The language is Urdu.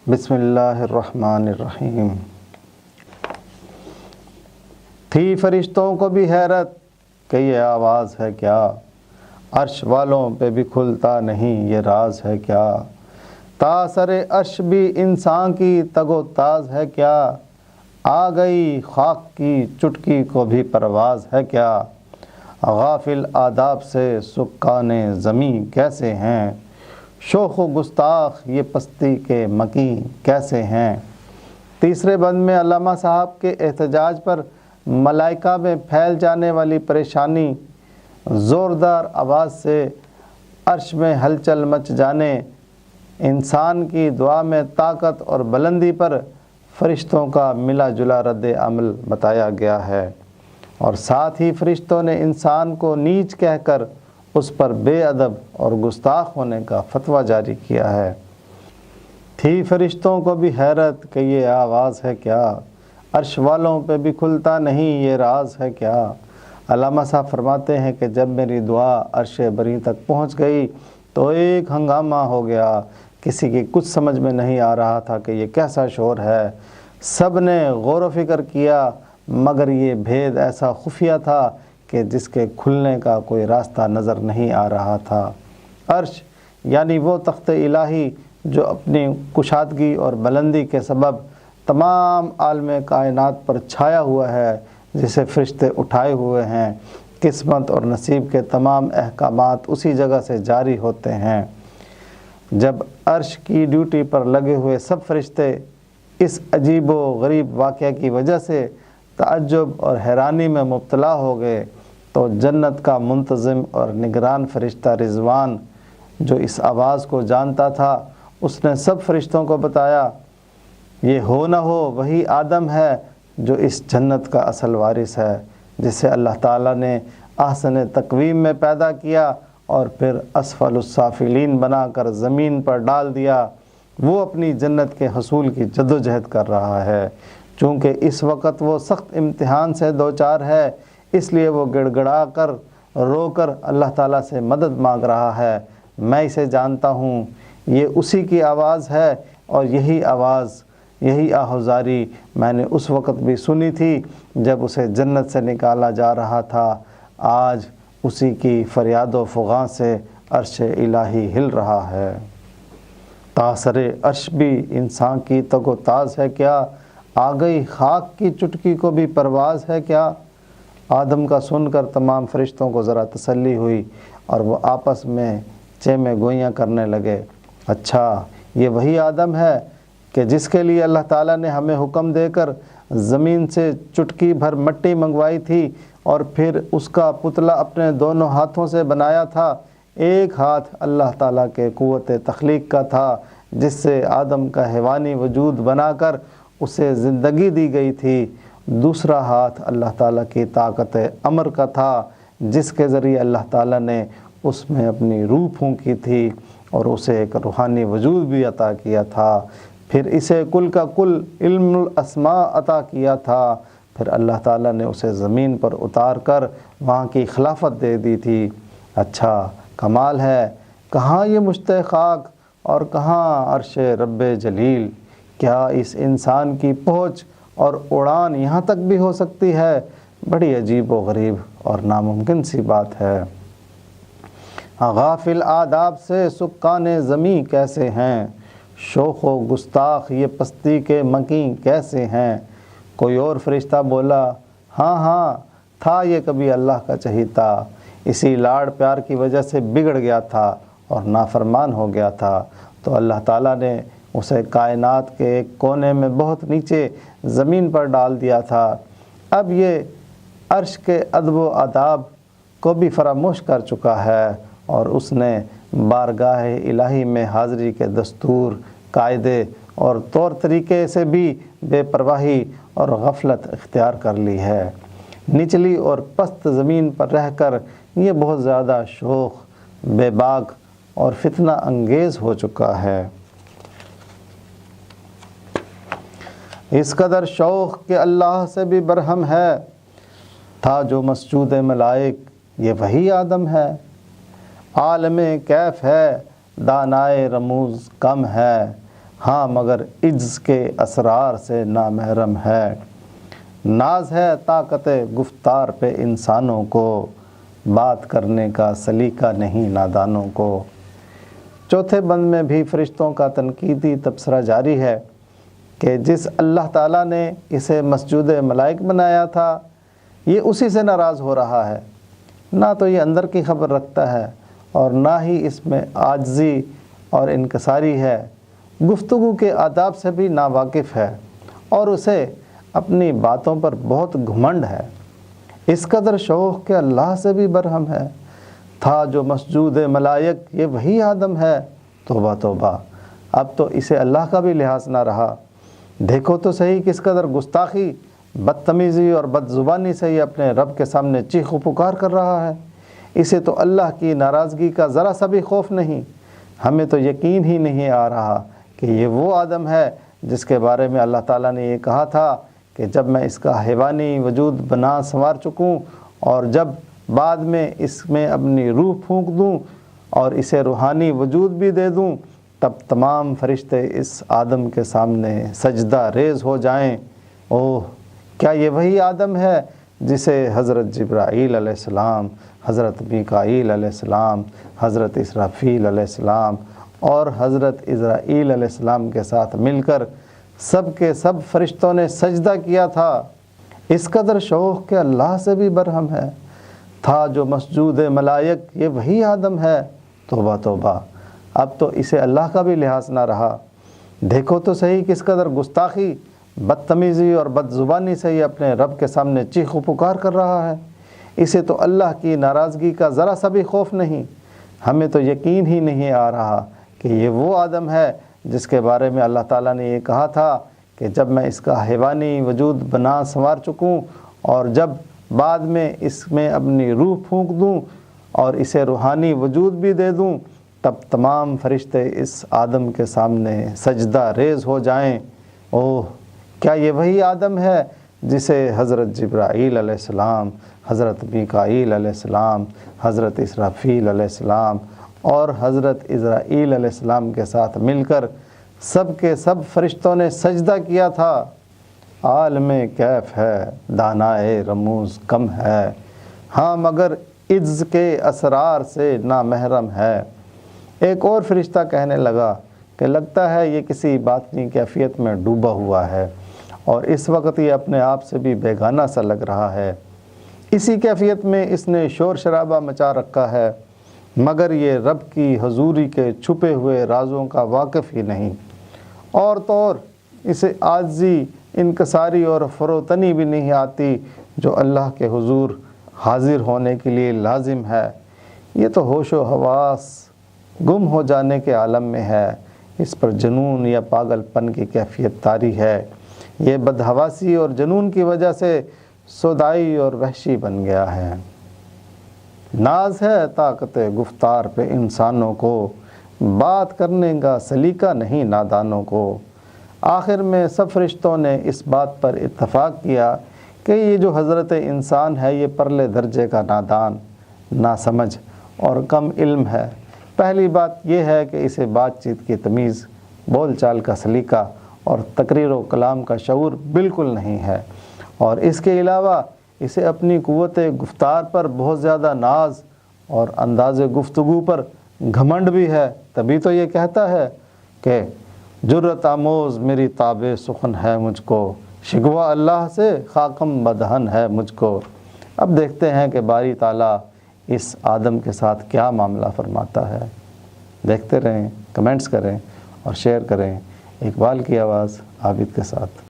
بسم اللہ الرحمن الرحیم۔ تھی فرشتوں کو بھی حیرت کہ یہ آواز ہے کیا، عرش والوں پہ بھی کھلتا نہیں یہ راز ہے کیا، تاثر عرش بھی انسان کی تگ و تاز ہے کیا، آ گئی خاک کی چٹکی کو بھی پرواز ہے کیا، غافل آداب سے سکان زمیں کیسے ہیں، شوخ و گستاخ یہ پستی کے مکیں کیسے ہیں۔ تیسرے بند میں علامہ صاحب کے احتجاج پر ملائکہ میں پھیل جانے والی پریشانی، زوردار آواز سے عرش میں ہلچل مچ جانے، انسان کی دعا میں طاقت اور بلندی پر فرشتوں کا ملا جلا رد عمل بتایا گیا ہے، اور ساتھ ہی فرشتوں نے انسان کو نیچ کہہ کر اس پر بے ادب اور گستاخ ہونے کا فتویٰ جاری کیا ہے۔ تھی فرشتوں کو بھی حیرت کہ یہ آواز ہے کیا، عرش والوں پہ بھی کھلتا نہیں یہ راز ہے کیا۔ علامہ صاحب فرماتے ہیں کہ جب میری دعا عرش بری تک پہنچ گئی تو ایک ہنگامہ ہو گیا، کسی کی کچھ سمجھ میں نہیں آ رہا تھا کہ یہ کیسا شور ہے۔ سب نے غور و فکر کیا، مگر یہ بھید ایسا خفیہ تھا کہ جس کے کھلنے کا کوئی راستہ نظر نہیں آ رہا تھا۔ عرش یعنی وہ تخت الہی جو اپنی کشادگی اور بلندی کے سبب تمام عالم کائنات پر چھایا ہوا ہے، جسے فرشتے اٹھائے ہوئے ہیں، قسمت اور نصیب کے تمام احکامات اسی جگہ سے جاری ہوتے ہیں۔ جب عرش کی ڈیوٹی پر لگے ہوئے سب فرشتے اس عجیب و غریب واقعہ کی وجہ سے تعجب اور حیرانی میں مبتلا ہو گئے تو جنت کا منتظم اور نگران فرشتہ رضوان، جو اس آواز کو جانتا تھا، اس نے سب فرشتوں کو بتایا، یہ ہو نہ ہو وہی آدم ہے جو اس جنت کا اصل وارث ہے، جسے اللہ تعالیٰ نے احسن تقویم میں پیدا کیا اور پھر اسفل السافلین بنا کر زمین پر ڈال دیا۔ وہ اپنی جنت کے حصول کی جدوجہد کر رہا ہے۔ چونکہ اس وقت وہ سخت امتحان سے دوچار ہے، اس لیے وہ گڑ گڑا کر رو کر اللہ تعالیٰ سے مدد مانگ رہا ہے۔ میں اسے جانتا ہوں، یہ اسی کی آواز ہے، اور یہی آواز، یہی آہوزاری میں نے اس وقت بھی سنی تھی جب اسے جنت سے نکالا جا رہا تھا۔ آج اسی کی فریاد و فغاں سے عرش الہی ہل رہا ہے۔ تاثر عرش بھی انسان کی تگ و تاز ہے کیا، آ گئی خاک کی چٹکی کو بھی پرواز ہے کیا۔ آدم کا سن کر تمام فرشتوں کو ذرا تسلی ہوئی اور وہ آپس میں چیمے گوئیاں کرنے لگے۔ اچھا، یہ وہی آدم ہے کہ جس کے لیے اللہ تعالیٰ نے ہمیں حکم دے کر زمین سے چٹکی بھر مٹی منگوائی تھی اور پھر اس کا پتلا اپنے دونوں ہاتھوں سے بنایا تھا۔ ایک ہاتھ اللہ تعالیٰ کے قوت تخلیق کا تھا، جس سے آدم کا حیوانی وجود بنا کر اسے زندگی دی گئی تھی۔ دوسرا ہاتھ اللہ تعالیٰ کی طاقت امر کا تھا، جس کے ذریعے اللہ تعالیٰ نے اس میں اپنی روح پھونکی تھی اور اسے ایک روحانی وجود بھی عطا کیا تھا۔ پھر اسے کل کا کل علم الاسماء عطا کیا تھا۔ پھر اللہ تعالیٰ نے اسے زمین پر اتار کر وہاں کی خلافت دے دی تھی۔ اچھا، کمال ہے، کہاں یہ مشت خاک اور کہاں عرش رب جلیل۔ کیا اس انسان کی پہنچ اور اڑان یہاں تک بھی ہو سکتی ہے؟ بڑی عجیب و غریب اور ناممکن سی بات ہے۔ غافل آداب سے سکان زمیں کیسے ہیں، شوخ و گستاخ یہ پستی کے مکیں کیسے ہیں۔ کوئی اور فرشتہ بولا، ہاں ہاں، تھا یہ کبھی اللہ کا چہیتا، اسی لاڑ پیار کی وجہ سے بگڑ گیا تھا اور نافرمان ہو گیا تھا، تو اللہ تعالیٰ نے اسے کائنات کے ایک کونے میں بہت نیچے زمین پر ڈال دیا تھا۔ اب یہ عرش کے ادب و آداب کو بھی فراموش کر چکا ہے اور اس نے بارگاہ الہی میں حاضری کے دستور، قاعدے اور طور طریقے سے بھی بے پرواہی اور غفلت اختیار کر لی ہے۔ نچلی اور پست زمین پر رہ کر یہ بہت زیادہ شوخ، بے باک اور فتنہ انگیز ہو چکا ہے۔ اس قدر شوق کہ اللہ سے بھی برہم ہے، تھا جو مسجود ملائک یہ وہی آدم ہے۔ عالم کیف ہے، دانائے رموز کم ہے، ہاں مگر عجز کے اسرار سے نامحرم ہے، ناز ہے طاقت گفتار پہ انسانوں کو، بات کرنے کا سلیقہ نہیں نادانوں کو۔ چوتھے بند میں بھی فرشتوں کا تنقیدی تبصرہ جاری ہے کہ جس اللہ تعالیٰ نے اسے مسجود ملائک بنایا تھا یہ اسی سے ناراض ہو رہا ہے، نہ تو یہ اندر کی خبر رکھتا ہے اور نہ ہی اس میں عاجزی اور انکساری ہے، گفتگو کے آداب سے بھی ناواقف ہے اور اسے اپنی باتوں پر بہت گھمنڈ ہے، اس قدر شوق کہ اللہ سے بھی برہم ہے، تھا جو مسجود ملائک یہ وہی آدم ہے، توبہ توبہ اب تو اسے اللہ کا بھی لحاظ نہ رہا، دیکھو تو صحیح کس قدر گستاخی، بدتمیزی اور بد زبانی سے یہ اپنے رب کے سامنے چیخ و پکار کر رہا ہے، اسے تو اللہ کی ناراضگی کا ذرا سا بھی خوف نہیں، ہمیں تو یقین ہی نہیں آ رہا کہ یہ وہ آدم ہے جس کے بارے میں اللہ تعالیٰ نے یہ کہا تھا کہ جب میں اس کا حیوانی وجود بنا سنوار چکوں اور جب بعد میں اس میں اپنی روح پھونک دوں اور اسے روحانی وجود بھی دے دوں تب تمام فرشتے اس آدم کے سامنے سجدہ ریز ہو جائیں۔ اوہ کیا یہ وہی آدم ہے جسے حضرت جبرائیل علیہ السلام، حضرت میکائیل علیہ السلام، حضرت اسرافیل علیہ السلام اور حضرت عزرائیل علیہ السلام کے ساتھ مل کر سب کے سب فرشتوں نے سجدہ کیا تھا، اس قدر شوق کہ اللہ سے بھی برہم ہے، تھا جو مسجود ملائک یہ وہی آدم ہے، توبہ توبہ اب تو اسے اللہ کا بھی لحاظ نہ رہا، دیکھو تو صحیح کس قدر گستاخی، بدتمیزی اور بد زبانی سے یہ اپنے رب کے سامنے چیخ و پکار کر رہا ہے، اسے تو اللہ کی ناراضگی کا ذرا سا بھی خوف نہیں، ہمیں تو یقین ہی نہیں آ رہا کہ یہ وہ آدم ہے جس کے بارے میں اللہ تعالیٰ نے یہ کہا تھا کہ جب میں اس کا حیوانی وجود بنا سنوار چکوں اور جب بعد میں اس میں اپنی روح پھونک دوں اور اسے روحانی وجود بھی دے دوں تب تمام فرشتے اس آدم کے سامنے سجدہ ریز ہو جائیں۔ اوہ کیا یہ وہی آدم ہے جسے حضرت جبرائیل علیہ السلام، حضرت میکائیل علیہ السلام، حضرت اسرافیل علیہ السلام اور حضرت عزرائیل علیہ السلام کے ساتھ مل کر سب کے سب فرشتوں نے سجدہ کیا تھا، عالم کیف ہے دانائے رموز کم ہے، ہاں مگر عجز کے اسرار سے نامحرم ہے۔ ایک اور فرشتہ کہنے لگا کہ لگتا ہے یہ کسی باطنی کیفیت میں ڈوبا ہوا ہے اور اس وقت یہ اپنے آپ سے بھی بیگانہ سا لگ رہا ہے، اسی کیفیت میں اس نے شور شرابہ مچا رکھا ہے مگر یہ رب کی حضوری کے چھپے ہوئے رازوں کا واقف ہی نہیں، اور طور اسے عاجزی، انکساری اور فروتنی بھی نہیں آتی جو اللہ کے حضور حاضر ہونے کے لیے لازم ہے، یہ تو ہوش و حواس گم ہو جانے کے عالم میں ہے، اس پر جنون یا پاگل پن کی کیفیت طاری ہے، یہ بدحواسی اور جنون کی وجہ سے سودائی اور وحشی بن گیا ہے۔ ناز ہے طاقت گفتار پہ انسانوں کو، بات کرنے کا سلیقہ نہیں نادانوں کو۔ آخر میں سب فرشتوں نے اس بات پر اتفاق کیا کہ یہ جو حضرت انسان ہے یہ پرلے درجے کا نادان، ناسمجھ اور کم علم ہے۔ پہلی بات یہ ہے کہ اسے بات چیت کی تمیز، بول چال کا سلیقہ اور تقریر و کلام کا شعور بالکل نہیں ہے، اور اس کے علاوہ اسے اپنی قوت گفتار پر بہت زیادہ ناز اور انداز گفتگو پر گھمنڈ بھی ہے، تبھی تو یہ کہتا ہے کہ جرت آموز میری تاب سخن ہے مجھ کو، شکوہ اللہ سے خاکم بدہن ہے مجھ کو۔ اب دیکھتے ہیں کہ باری تعالیٰ اس آدم کے ساتھ کیا معاملہ فرماتا ہے۔ دیکھتے رہیں، کمنٹس کریں اور شیئر کریں۔ اقبال کی آواز عابد کے ساتھ۔